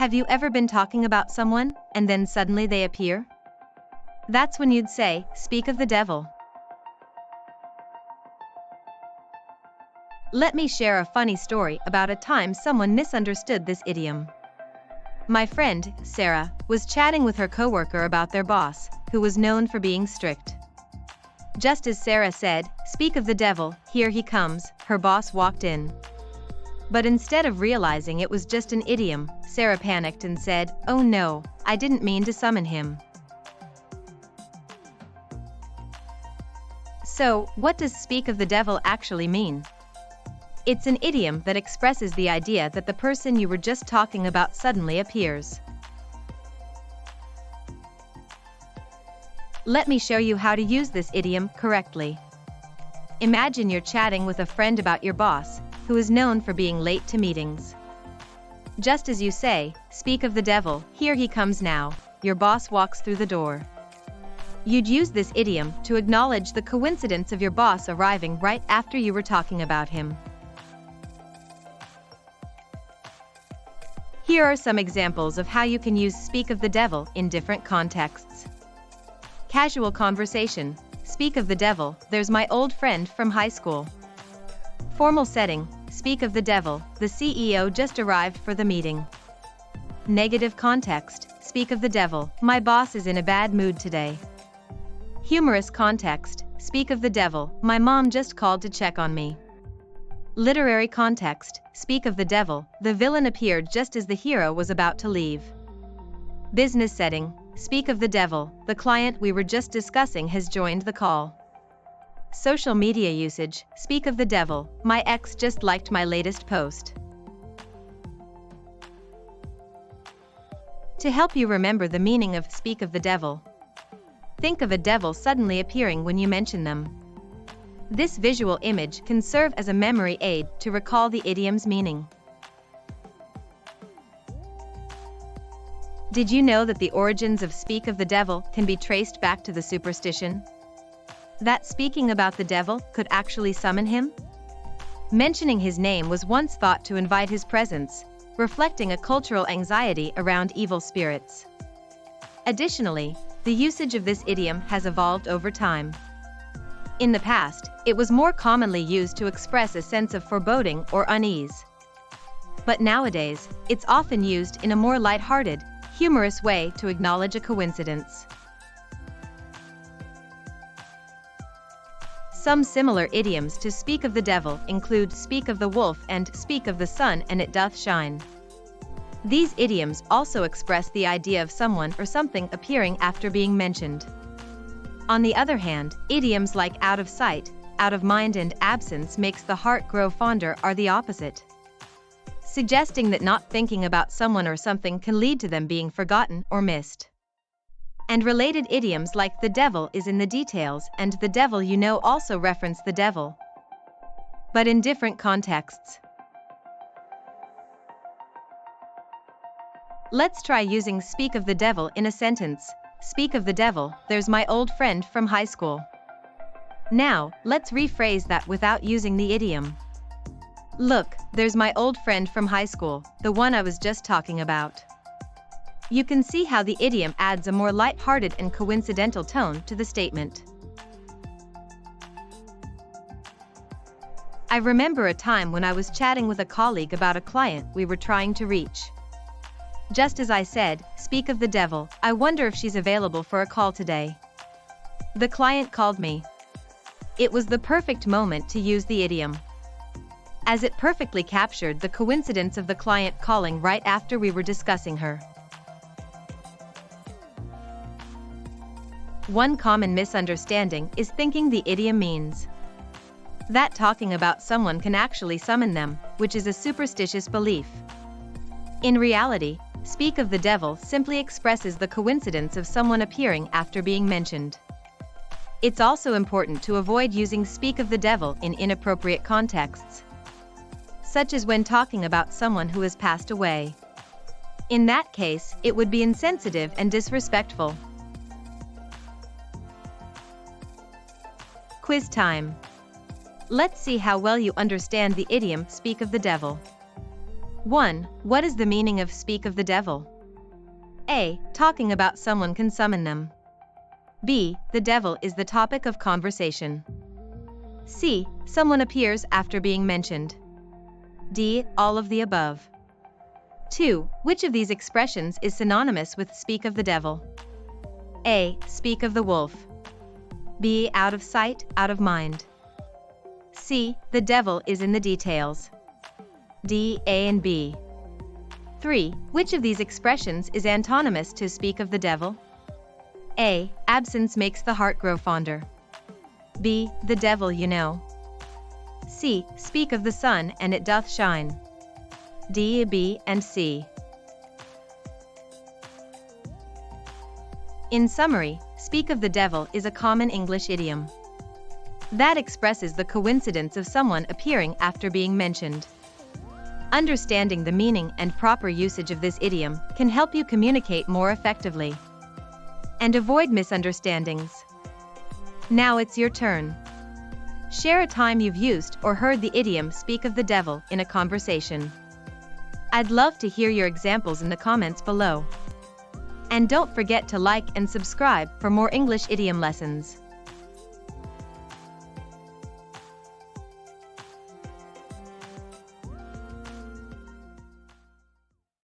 Have you ever been talking about someone, and then suddenly they appear? That's when you'd say, "Speak of the devil." Let me share a funny story about a time someone misunderstood this idiom. My friend, Sarah, was chatting with her coworker about their boss, who was known for being strict. Just as Sarah said, "Speak of the devil, here he comes," her boss walked in. But instead of realizing it was just an idiom, Sarah panicked and said, "Oh no, I didn't mean to summon him." So, what does "speak of the devil" actually mean? It's an idiom that expresses the idea that the person you were just talking about suddenly appears. Let me show you how to use this idiom correctly. Imagine you're chatting with a friend about your boss, who is known for being late to meetings. Just as you say, "Speak of the devil, here he comes now," your boss walks through the door. You'd use this idiom to acknowledge the coincidence of your boss arriving right after you were talking about him. Here are some examples of how you can use "speak of the devil" in different contexts. Casual conversation. "Speak of the devil, there's my old friend from high school." Formal setting. "Speak of the devil, the CEO just arrived for the meeting." Negative context. "Speak of the devil, my boss is in a bad mood today." Humorous context. "Speak of the devil, my mom just called to check on me." Literary context. "Speak of the devil, the villain appeared just as the hero was about to leave." Business setting. "Speak of the devil, the client we were just discussing has joined the call." Social media usage. "Speak of the devil, my ex just liked my latest post." To help you remember the meaning of "speak of the devil," think of a devil suddenly appearing when you mention them. This visual image can serve as a memory aid to recall the idiom's meaning. Did you know that the origins of "speak of the devil" can be traced back to the superstition that speaking about the devil could actually summon him? Mentioning his name was once thought to invite his presence, reflecting a cultural anxiety around evil spirits. Additionally, the usage of this idiom has evolved over time. In the past, it was more commonly used to express a sense of foreboding or unease. But nowadays, it's often used in a more lighthearted, humorous way to acknowledge a coincidence. Some similar idioms to "speak of the devil" include "speak of the wolf" and "speak of the sun and it doth shine." These idioms also express the idea of someone or something appearing after being mentioned. On the other hand, idioms like "out of sight," "out of mind" and "absence makes the heart grow fonder" are the opposite, suggesting that not thinking about someone or something can lead to them being forgotten or missed. And related idioms like "the devil is in the details" and "the devil you know" also reference the devil, but in different contexts. Let's try using "speak of the devil" in a sentence. "Speak of the devil, there's my old friend from high school." Now, let's rephrase that without using the idiom. "Look, there's my old friend from high school, the one I was just talking about." You can see how the idiom adds a more light-hearted and coincidental tone to the statement. I remember a time when I was chatting with a colleague about a client we were trying to reach. Just as I said, "Speak of the devil, I wonder if she's available for a call today." The client called me. It was the perfect moment to use the idiom, as it perfectly captured the coincidence of the client calling right after we were discussing her. One common misunderstanding is thinking the idiom means that talking about someone can actually summon them, which is a superstitious belief. In reality, "speak of the devil" simply expresses the coincidence of someone appearing after being mentioned. It's also important to avoid using "speak of the devil" in inappropriate contexts, such as when talking about someone who has passed away. In that case, it would be insensitive and disrespectful. Quiz time. Let's see how well you understand the idiom "speak of the devil." 1. What is the meaning of speak of the devil? A. Talking about someone can summon them. B. The devil is the topic of conversation. C. Someone appears after being mentioned. D. All of the above. 2. Which of these expressions is synonymous with speak of the devil? A. Speak of the wolf. B. Out of sight, out of mind. C. The devil is in the details. D. A and B. 3. Which of these expressions is antonymous to speak of the devil? A. Absence makes the heart grow fonder. B. The devil you know. C. Speak of the sun and it doth shine. D. B and C. In summary, speak of the devil is a common English idiom that expresses the coincidence of someone appearing after being mentioned. Understanding the meaning and proper usage of this idiom can help you communicate more effectively and avoid misunderstandings. Now it's your turn. Share a time you've used or heard the idiom speak of the devil in a conversation. I'd love to hear your examples in the comments below. And don't forget to like and subscribe for more English idiom lessons.